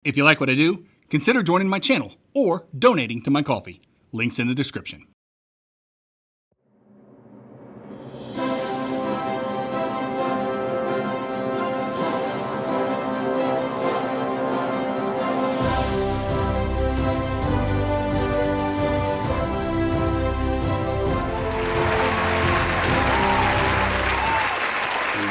If you like what I do, consider joining my channel or donating to my coffee. Links in the description.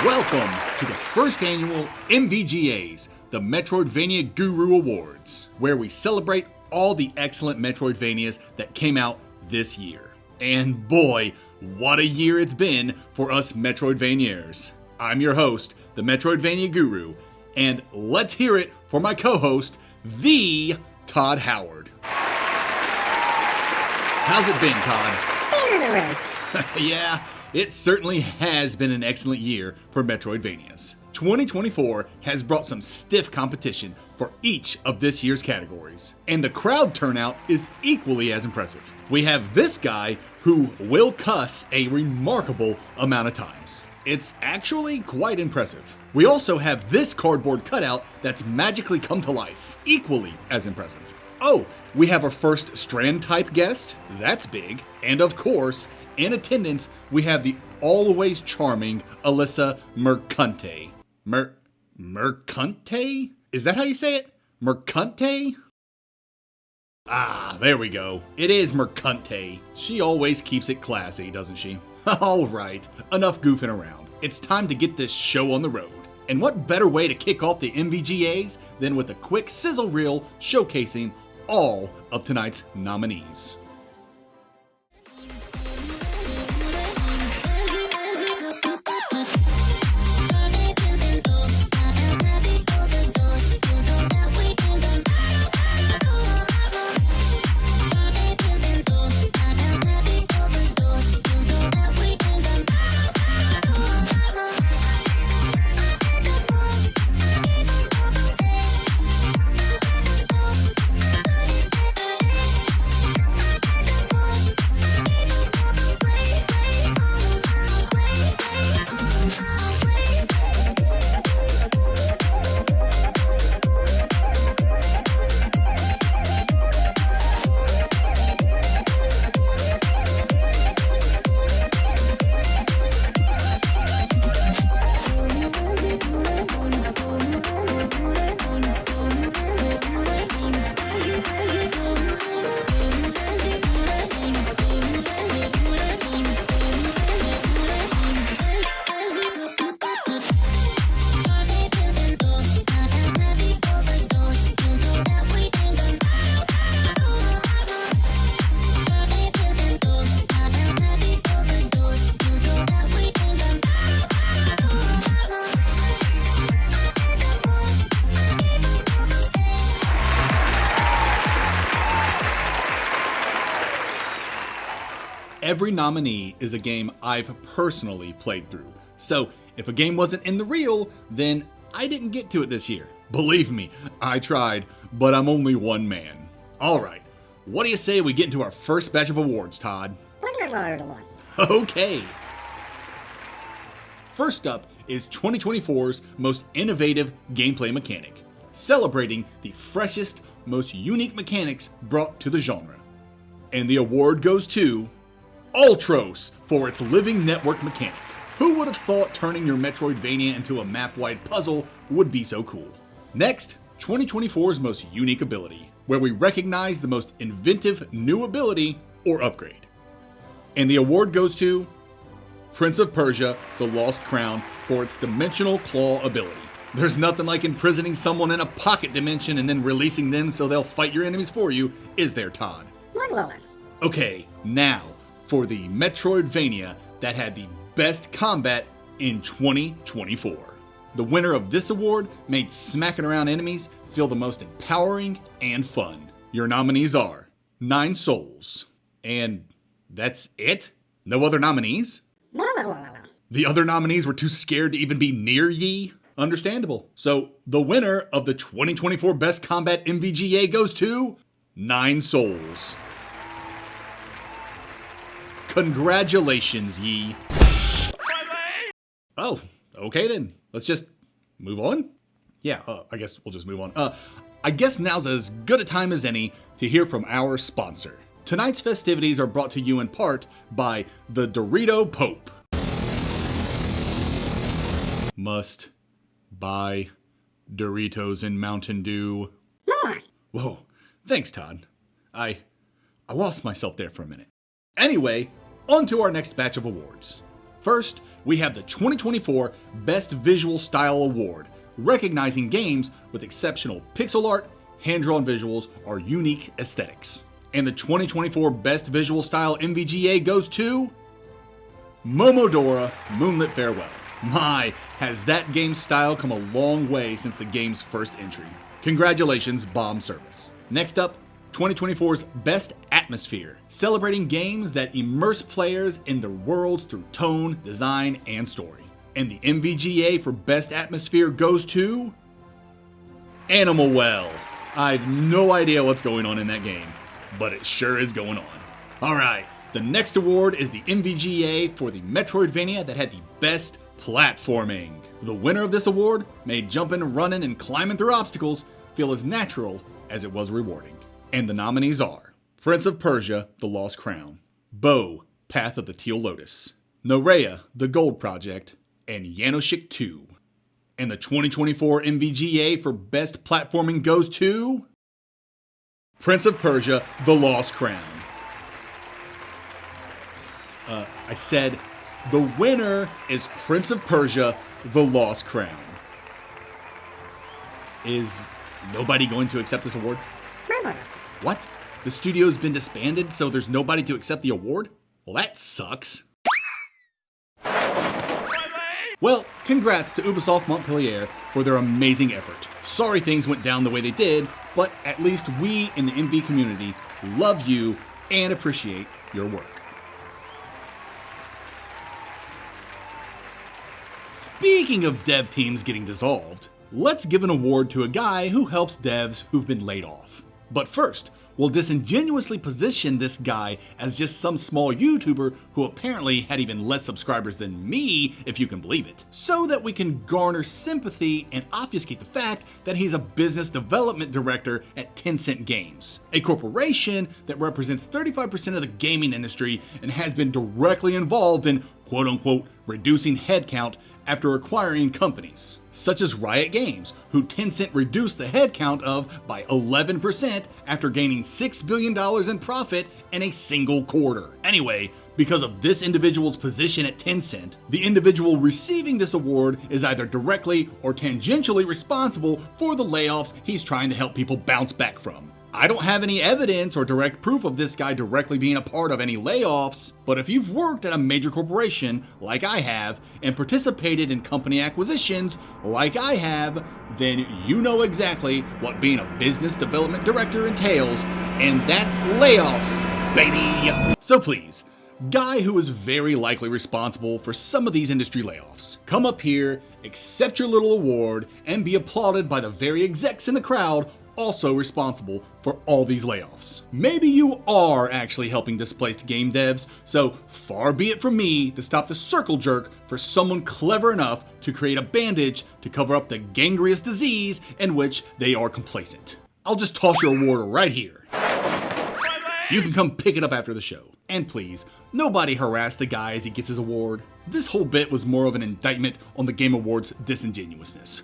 Welcome to the first annual MVGAs, the Metroidvania Guru Awards, where we celebrate all the excellent Metroidvanias that came out this year. And boy, what a year it's been for us Metroidvaniers. I'm your host, the Metroidvania Guru, and let's hear it for my co-host, the Todd Howard. How's it been, Todd? Yeah, it certainly has been an excellent year for Metroidvanias. 2024 has brought some stiff competition for each of this year's categories, and the crowd turnout is equally as impressive. We have this guy who will cuss a remarkable amount of times. It's actually quite impressive. We also have this cardboard cutout that's magically come to life, equally as impressive. Oh, we have our first Strand-type guest, that's big, and of course, in attendance, we have the always charming Alyssa Mercante. Mercante? Is that how you say it? Mercante? Ah, there we go. It is Mercante. She always keeps it classy, doesn't she? Alright, enough goofing around. It's time to get this show on the road. And what better way to kick off the MVGAs than with a quick sizzle reel showcasing all of tonight's nominees. Every nominee is a game I've personally played through. So if a game wasn't in the reel, then I didn't get to it this year. Believe me, I tried, but I'm only one man. Alright, what do you say we get into our first batch of awards, Todd? Okay. First up is 2024's most innovative gameplay mechanic, celebrating the freshest, most unique mechanics brought to the genre. And the award goes to Ultros for its living network mechanic. Who would have thought turning your Metroidvania into a map-wide puzzle would be so cool? Next, 2024's most unique ability, where we recognize the most inventive new ability or upgrade. And the award goes to Prince of Persia: The Lost Crown for its dimensional claw ability. There's nothing like imprisoning someone in a pocket dimension and then releasing them so they'll fight your enemies for you, is there, Todd? Okay, now for the Metroidvania that had the best combat in 2024. The winner of this award made smacking around enemies feel the most empowering and fun. Your nominees are 9 Souls. And that's it? No other nominees? The other nominees were too scared to even be near ye? Understandable. So the winner of the 2024 Best Combat MVGA goes to 9 Souls. Congratulations, ye. Oh, okay then. Let's just move on. Yeah, I guess we'll just move on. I guess now's as good a time as any to hear from our sponsor. Tonight's festivities are brought to you in part by the Dorito Pope. Must buy Doritos and Mountain Dew. More. Whoa, thanks, Todd. I lost myself there for a minute. Anyway, on to our next batch of awards. First, we have the 2024 Best Visual Style Award, recognizing games with exceptional pixel art, hand-drawn visuals, or unique aesthetics. And the 2024 Best Visual Style MVGA goes to Momodora Moonlit Farewell. My, has that game's style come a long way since the game's first entry. Congratulations, Bomb Service. Next up, 2024's Best Atmosphere, celebrating games that immerse players in their worlds through tone, design, and story. And the MVGA for Best Atmosphere goes to Animal Well. I've no idea what's going on in that game, but it sure is going on. Alright, the next award is the MVGA for the Metroidvania that had the best platforming. The winner of this award made jumping, running, and climbing through obstacles feel as natural as it was rewarding. And the nominees are Prince of Persia, The Lost Crown, Bo, Path of the Teal Lotus, Norea, The Gold Project, and Yanoshik 2. And the 2024 MVGA for Best Platforming goes to Prince of Persia, The Lost Crown. I said the winner is Prince of Persia, The Lost Crown. Is nobody going to accept this award? What? The studio's been disbanded, so there's nobody to accept the award? Well, that sucks. Well, congrats to Ubisoft Montpellier for their amazing effort. Sorry things went down the way they did, but at least we in the MV community love you and appreciate your work. Speaking of dev teams getting dissolved, let's give an award to a guy who helps devs who've been laid off. But first, we'll disingenuously position this guy as just some small YouTuber who apparently had even less subscribers than me, if you can believe it, so that we can garner sympathy and obfuscate the fact that he's a business development director at Tencent Games, a corporation that represents 35% of the gaming industry and has been directly involved in quote-unquote reducing headcount after acquiring companies, such as Riot Games, who Tencent reduced the headcount of by 11% after gaining $6 billion in profit in a single quarter. Anyway, because of this individual's position at Tencent, the individual receiving this award is either directly or tangentially responsible for the layoffs he's trying to help people bounce back from. I don't have any evidence or direct proof of this guy directly being a part of any layoffs, but if you've worked at a major corporation, like I have, and participated in company acquisitions, like I have, then you know exactly what being a business development director entails, and that's layoffs, baby! So please, guy who is very likely responsible for some of these industry layoffs, come up here, accept your little award, and be applauded by the very execs in the crowd also responsible for all these layoffs. Maybe you are actually helping displaced game devs, so far be it from me to stop the circle jerk for someone clever enough to create a bandage to cover up the gangrenous disease in which they are complacent. I'll just toss your award right here. You can come pick it up after the show. And please, nobody harass the guy as he gets his award. This whole bit was more of an indictment on the Game Awards' disingenuousness.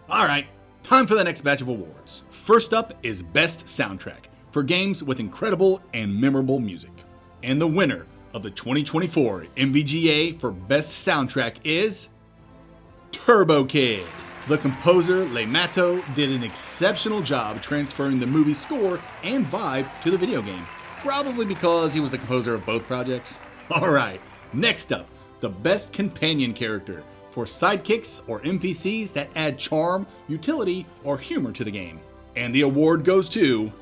Alright, time for the next batch of awards. First up is Best Soundtrack, for games with incredible and memorable music. And the winner of the 2024 MVGA for Best Soundtrack is Turbo Kid. The composer Le Mato did an exceptional job transferring the movie's score and vibe to the video game, probably because he was the composer of both projects. Alright, next up, the Best Companion Character, for sidekicks or NPCs that add charm, utility, or humor to the game. And the award goes to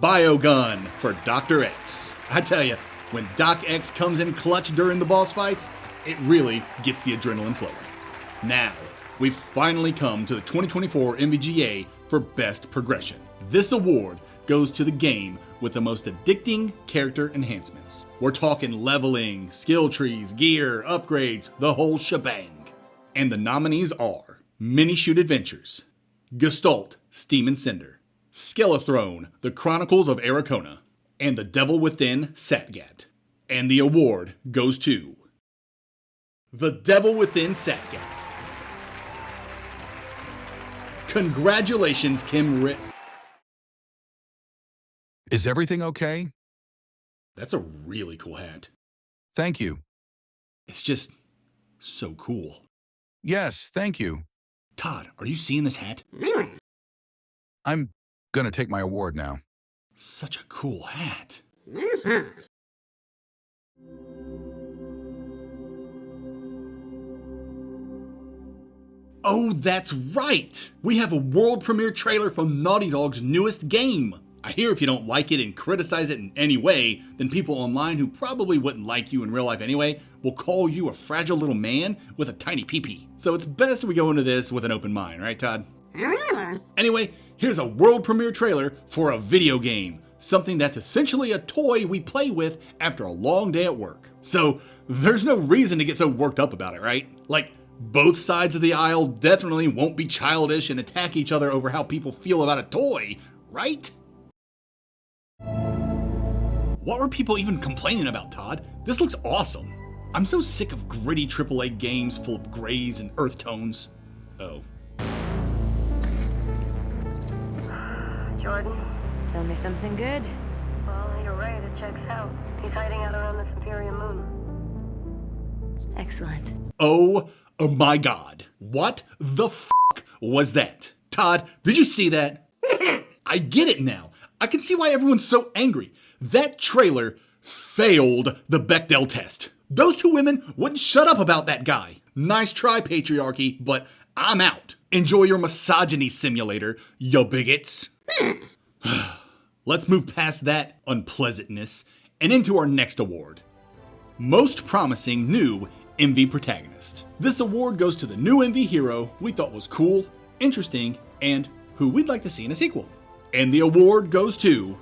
Biogun for Dr. X. I tell you, when Doc X comes in clutch during the boss fights, it really gets the adrenaline flowing. Now, we've finally come to the 2024 MVGA for Best Progression. This award goes to the game with the most addicting character enhancements. We're talking leveling, skill trees, gear, upgrades, the whole shebang. And the nominees are Mini Shoot Adventures, Gestalt Steam and Cinder, Skelethrone, The Chronicles of Aracona, and The Devil Within Satgat. And the award goes to The Devil Within Satgat. Congratulations, Kim Is everything okay? That's a really cool hat. Thank you. It's just so cool. Yes, thank you. Todd, are you seeing this hat? I'm gonna take my award now. Such a cool hat. Oh, that's right! We have a world premiere trailer from Naughty Dog's newest game. I hear if you don't like it and criticize it in any way, then people online who probably wouldn't like you in real life anyway will call you a fragile little man with a tiny pee-pee. So it's best we go into this with an open mind, right, Todd? Anyway, here's a world premiere trailer for a video game. Something that's essentially a toy we play with after a long day at work. So there's no reason to get so worked up about it, right? Like, both sides of the aisle definitely won't be childish and attack each other over how people feel about a toy, right? What were people even complaining about, Todd? This looks awesome. I'm so sick of gritty AAA games full of grays and earth tones. Oh. Jordan? Tell me something good. Well, you're right, it checks out. He's hiding out around this Imperium moon. Excellent. Oh my god. What the f*** was that? Todd, did you see that? I get it now. I can see why everyone's so angry. That trailer failed the Bechdel test. Those two women wouldn't shut up about that guy. Nice try, patriarchy, but I'm out. Enjoy your misogyny simulator, you bigots. Let's move past that unpleasantness and into our next award. Most Promising New MV Protagonist. This award goes to the new MV hero we thought was cool, interesting, and who we'd like to see in a sequel. And the award goes to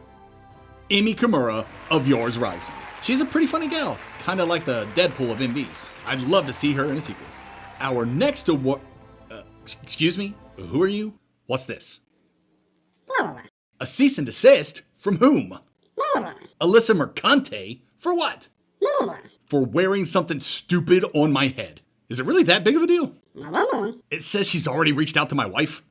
Emi Kimura of Yours Rising. She's a pretty funny gal, kind of like the Deadpool of MVs. I'd love to see her in a sequel. Our next award... excuse me? Who are you? What's this? A cease and desist? From whom? Alyssa Mercante? For what? For wearing something stupid on my head. Is it really that big of a deal? It says she's already reached out to my wife.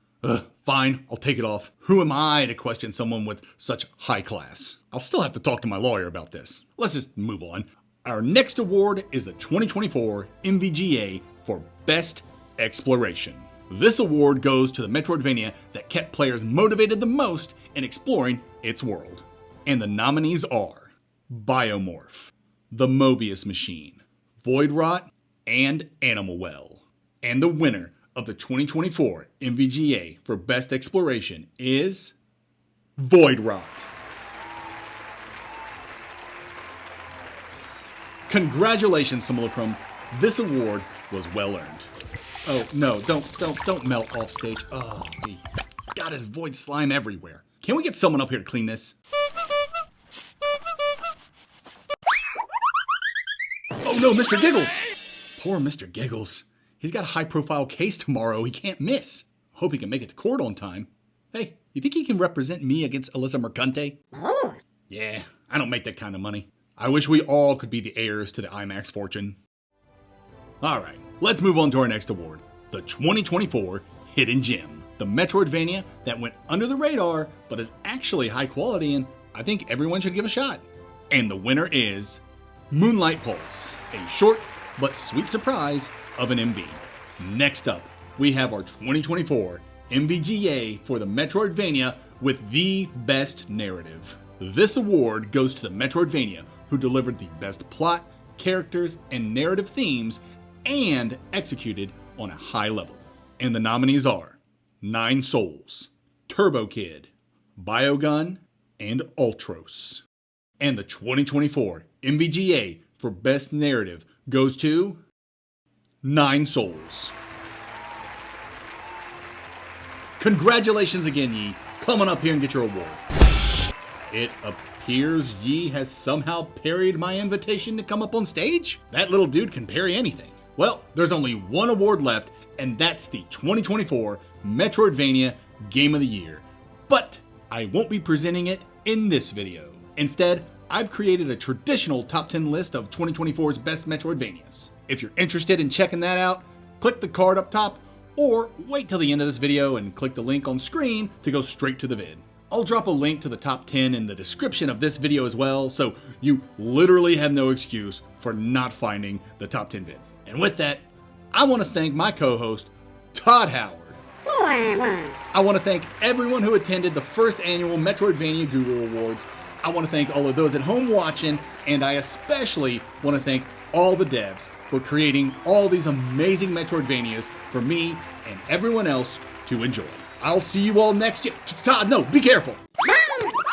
Fine, I'll take it off. Who am I to question someone with such high class? I'll still have to talk to my lawyer about this. Let's just move on. Our next award is the 2024 MVGA for Best Exploration. This award goes to the Metroidvania that kept players motivated the most in exploring its world. And the nominees are Biomorph, The Mobius Machine, Voidrot, and Animal Well. And the winner of the 2024 MVGA for Best Exploration is Voidrot. Congratulations, Simulacrum. This award was well earned. Oh no, don't melt off stage. Oh, he got his void slime everywhere. Can we get someone up here to clean this? Oh no, Mr. Giggles! Poor Mr. Giggles. He's got a high-profile case tomorrow he can't miss. Hope he can make it to court on time. Hey, you think he can represent me against Alyssa Mercante? Yeah, I don't make that kind of money. I wish we all could be the heirs to the IMAX fortune. Alright, let's move on to our next award. The 2024 Hidden Gem. The Metroidvania that went under the radar, but is actually high quality and I think everyone should give a shot. And the winner is Moonlight Pulse, a short but sweet surprise of an MV. Next up, we have our 2024 MVGA for the Metroidvania with the best narrative. This award goes to the Metroidvania who delivered the best plot, characters, and narrative themes and executed on a high level. And the nominees are Nine Souls, Turbo Kid, Biogun, and Ultros. And the 2024 MVGA for Best Narrative goes to Nine Souls. Congratulations again, Yi. Come on up here and get your award. It appears Yi has somehow parried my invitation to come up on stage? That little dude can parry anything. Well, there's only one award left, and that's the 2024 Metroidvania Game of the Year. But I won't be presenting it in this video. Instead, I've created a traditional top 10 list of 2024's best Metroidvanias. If you're interested in checking that out, click the card up top, or wait till the end of this video and click the link on screen to go straight to the vid. I'll drop a link to the top 10 in the description of this video as well, so you literally have no excuse for not finding the top 10 vid. And with that, I want to thank my co-host, Todd Howard. I want to thank everyone who attended the first annual Metroidvania Guru Awards. I want to thank all of those at home watching, and I especially want to thank all the devs for creating all these amazing Metroidvanias for me and everyone else to enjoy. I'll see you all next year. Todd, no, be careful.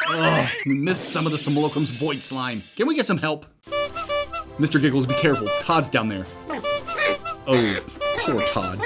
Oh, missed some of the Simulacrum's void slime. Can we get some help? Mr. Giggles, be careful. Todd's down there. Oh, poor Todd.